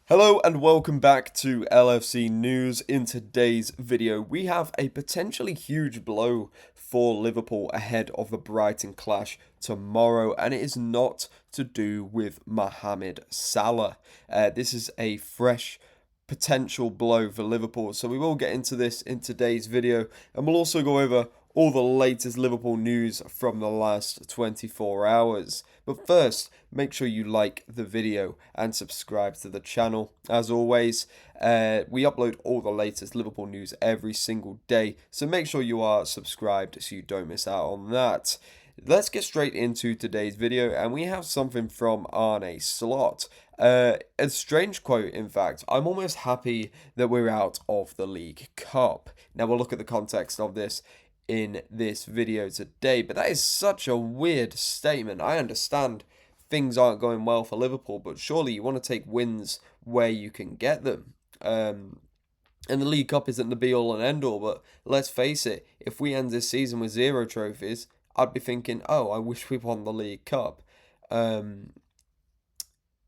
Hello and welcome back to LFC News. In today's video, we have a potentially huge blow for Liverpool ahead of the Brighton clash tomorrow, and it is not to do with Mohamed Salah. This is a fresh potential blow for Liverpool, so we will get into this in today's video, and we'll also go over all the latest Liverpool news from the last 24 hours. But first, make sure you like the video and subscribe to the channel. As always, we upload all the latest Liverpool news every single day, so make sure you are subscribed so you don't miss out on that. Let's get straight into today's video, and we have something from Arne Slot. A strange quote, in fact. I'm almost happy that we're out of the League Cup. Now we'll look at the context of this in this video today, but that is such a weird statement. I understand things aren't going well for Liverpool, but surely you want to take wins where you can get them. And the League Cup isn't the be-all and end-all, but let's face it, if we end this season with 0 trophies, I'd be thinking, oh, I wish we won the League Cup.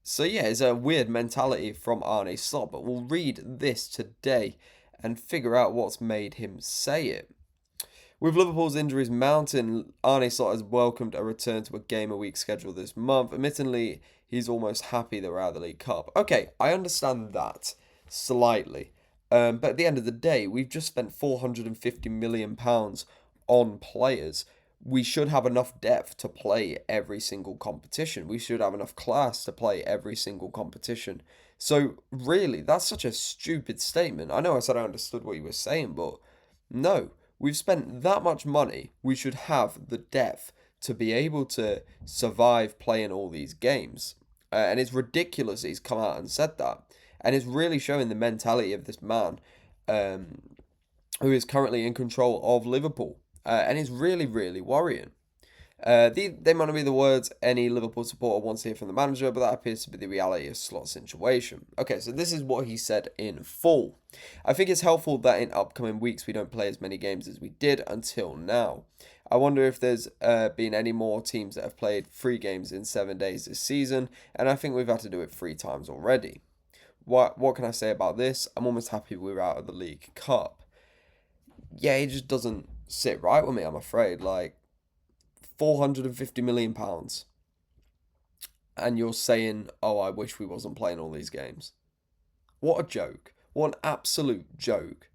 So yeah, it's a weird mentality from Arne Slot, but we'll read this today and figure out what's made him say it. With Liverpool's injuries mounting, Arne Slot has welcomed a return to a game-a-week schedule this month. Admittedly, he's almost happy that we're out of the League Cup. Okay, I understand that slightly. But at the end of the day, we've just spent £450 million on players. We should have enough depth to play every single competition. We should have enough class to play every single competition. So, really, that's such a stupid statement. I know I said I understood what you were saying, but no. We've spent that much money, we should have the depth to be able to survive playing all these games. And it's ridiculous he's come out and said that. And it's really showing the mentality of this man who is currently in control of Liverpool. And it's really, really worrying. They might not be the words any Liverpool supporter wants to hear from the manager, but that appears to be the reality of Slot's situation. Okay, so this is what he said in full. I think it's helpful that in upcoming weeks we don't play as many games as we did until now. I wonder if there's been any more teams that have played 3 games in 7 days this season, and I think we've had to do it 3 times already. What can I say about this? I'm almost happy we're out of the League Cup. Yeah, it just doesn't sit right with me, I'm afraid. Like, £450 million, and you're saying, oh, I wish we wasn't playing all these games. What a joke. What an absolute joke.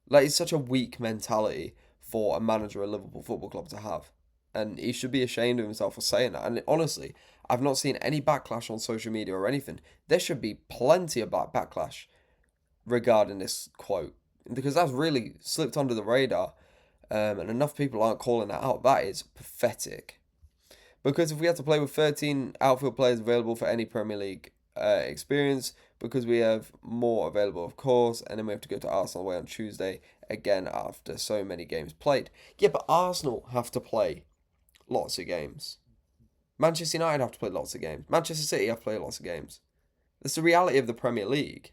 Like, it's such a weak mentality for a manager of Liverpool Football Club to have, and he should be ashamed of himself for saying that. And honestly, I've not seen any backlash on social media or anything. There should be plenty of backlash regarding this quote, because that's really slipped under the radar. And enough people aren't calling that out. That is pathetic. Because if we had to play with 13 outfield players available for any Premier League experience, because we have more available, of course, and then we have to go to Arsenal away on Tuesday, again, after so many games played. Yeah, but Arsenal have to play lots of games. Manchester United have to play lots of games. Manchester City have to play lots of games. That's the reality of the Premier League.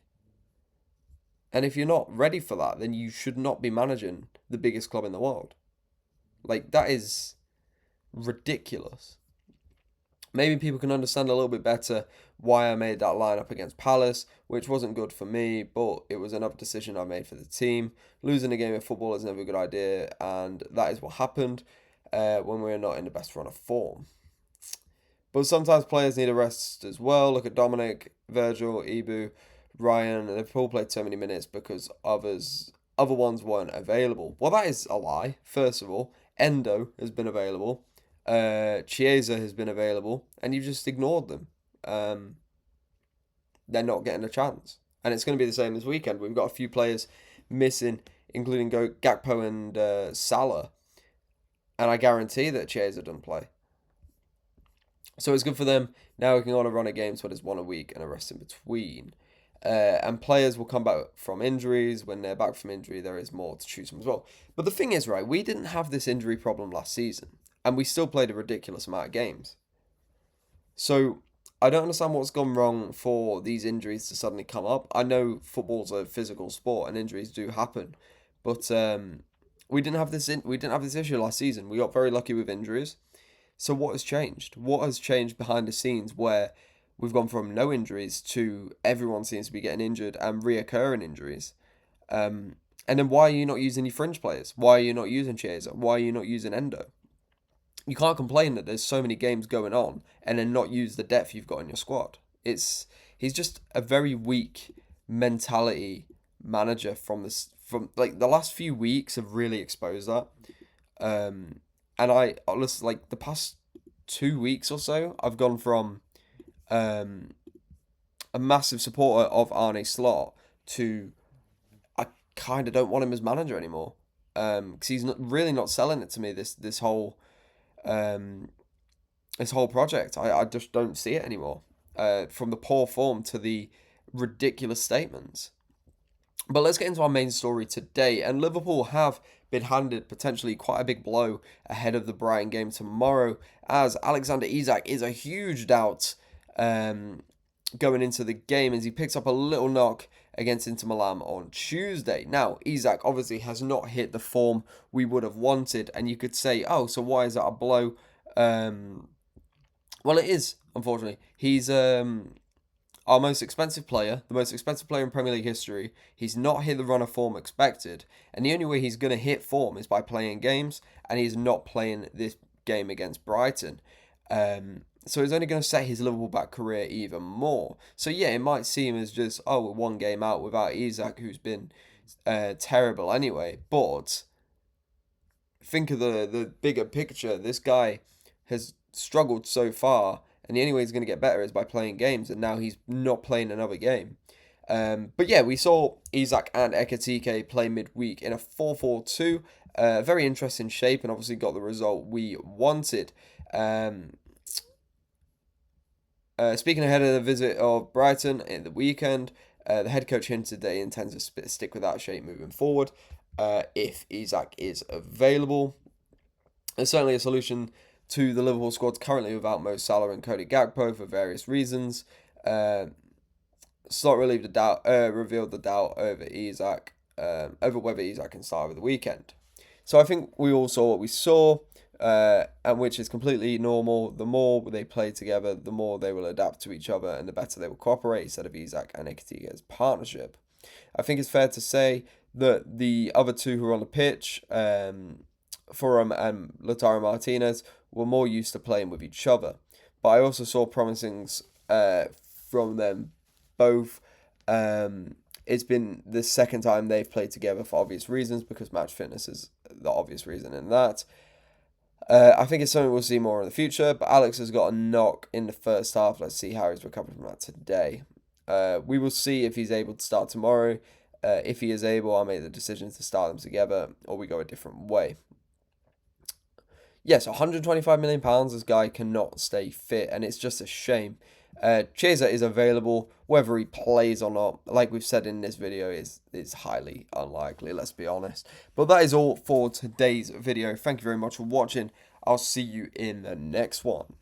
And if you're not ready for that, then you should not be managing the biggest club in the world. Like, that is ridiculous. Maybe people can understand a little bit better why I made that lineup against Palace, which wasn't good for me, but it was another decision I made for the team. Losing a game of football is never a good idea, and that is what happened when we're not in the best run of form. But sometimes players need a rest as well. Look at Dominic, Virgil, Ibu, Ryan, and they've all played so many minutes because other ones weren't available. Well, that is a lie, first of all. Endo has been available. Chiesa has been available. And you've just ignored them. They're not getting a chance. And it's going to be the same this weekend. We've got a few players missing, including Gakpo and Salah. And I guarantee that Chiesa doesn't play. So it's good for them. Now we can go on a run of games where there's 1 a week and a rest in between. And players will come back from injuries. When they're back from injury, there is more to choose from as well. But the thing is, right, we didn't have this injury problem last season, and we still played a ridiculous amount of games. So I don't understand what's gone wrong for these injuries to suddenly come up. I know football's a physical sport, and injuries do happen, but we didn't have this issue last season. We got very lucky with injuries. So what has changed? What has changed behind the scenes where we've gone from no injuries to everyone seems to be getting injured and reoccurring injuries. And then why are you not using your fringe players? Why are you not using Chiesa? Why are you not using Endo? You can't complain that there's so many games going on and then not use the depth you've got in your squad. He's just a very weak mentality manager from like the last few weeks have really exposed that. And I honestly like the past 2 weeks or so, I've gone from a massive supporter of Arne Slot to I kind of don't want him as manager anymore. Because he's really not selling it to me. This whole um, this whole project. I just don't see it anymore. From the poor form to the ridiculous statements. But let's get into our main story today. And Liverpool have been handed potentially quite a big blow ahead of the Brighton game tomorrow, as Alexander Isak is a huge doubt going into the game as he picks up a little knock against Inter Milan on Tuesday. Now, Isak obviously has not hit the form we would have wanted, and you could say, oh, so why is that a blow? Well, it is, unfortunately. He's our most expensive player, the most expensive player in Premier League history. He's not hit the run of form expected, and the only way he's going to hit form is by playing games, and he's not playing this game against Brighton. So he's only going to set his Liverpool back career even more. So yeah, it might seem as just, oh, we're one game out without Isak, who's been terrible anyway, but think of the bigger picture. This guy has struggled so far, and the only way he's going to get better is by playing games, and now he's not playing another game. But yeah, we saw Isak and Ekitike play midweek in a 4-4-2. Very interesting shape, and obviously got the result we wanted. Speaking ahead of the visit of Brighton in the weekend, the head coach hinted that he intends to stick with that shape moving forward if Isak is available. There's certainly a solution to the Liverpool squad currently without Mo Salah and Cody Gakpo for various reasons. Slot revealed the doubt over Isak, over whether Isak can start over the weekend. So I think we all saw what we saw, and which is completely normal. The more they play together, the more they will adapt to each other, and the better they will cooperate instead of Isak and Ekitike's partnership. I think it's fair to say that the other two who are on the pitch, Thuram and Lautaro Martinez, were more used to playing with each other. But I also saw promisings from them both. It's been the second time they've played together for obvious reasons, because match fitness is the obvious reason in that. I think it's something we'll see more in the future, but Alex has got a knock in the first half. Let's see how he's recovered from that today. We will see if he's able to start tomorrow. If he is able, I'll make the decision to start them together, or we go a different way. Yes, £125 million, this guy cannot stay fit, and it's just a shame. Chiesa is available, whether he plays or not, like we've said in this video, is highly unlikely, let's be honest. But that is all for today's video. Thank you very much for watching. I'll see you in the next one.